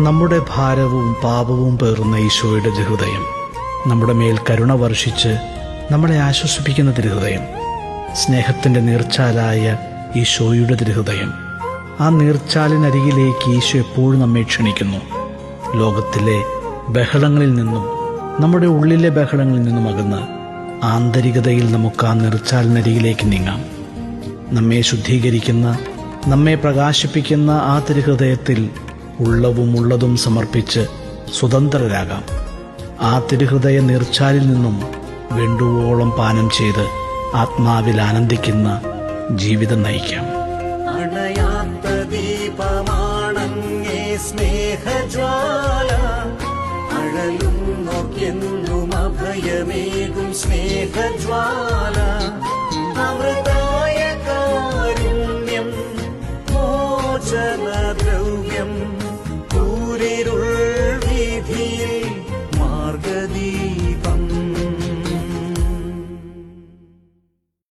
നമ്മുടെ ഭാരവും പാപവും പേറുന്ന ഈശോയുടെ തിരുഹൃദയം, നമ്മുടെ മേൽ കരുണ വർഷിച്ച് നമ്മളെ ആശ്വസിപ്പിക്കുന്ന തിരുഹൃദയം, സ്നേഹത്തിൻ്റെ നീർച്ചാലായ ഈശോയുടെ തിരുഹൃദയം, ആ നീർച്ചാലിനരികിലേക്ക് ഈശോ എപ്പോഴും നമ്മെ ക്ഷണിക്കുന്നു. ലോകത്തിലെ ബഹളങ്ങളിൽ നിന്നും നമ്മുടെ ഉള്ളിലെ ബഹളങ്ങളിൽ നിന്നും അകന്ന് ആന്തരികതയിൽ നമുക്ക് ആ നീർച്ചാലിനരികിലേക്ക് നീങ്ങാം. നമ്മെ ശുദ്ധീകരിക്കുന്ന, നമ്മെ പ്രകാശിപ്പിക്കുന്ന ആ തിരുഹൃദയത്തിൽ ഉള്ളവും ഉള്ളതും സമർപ്പിച്ച് സ്വതന്ത്രരാകാം. ആ തിരുഹൃദയ നീർച്ചാലിൽ നിന്നും വേണ്ടുവോളം പാനം ചെയ്ത് ആത്മാവിൽ ആനന്ദിക്കുന്ന ജീവിതം നയിക്കാം. അണയാത്ത ദീപമാണങ്ങേ സ്നേഹജ്വാല, അഴലും നോക്കെന്നും അഭയമേകും സ്നേഹജ്വാല, അമൃതായ കാരുണ്യം മോചനദ്രവ്യം, കൂരിരുൾ വീഥിയിൽ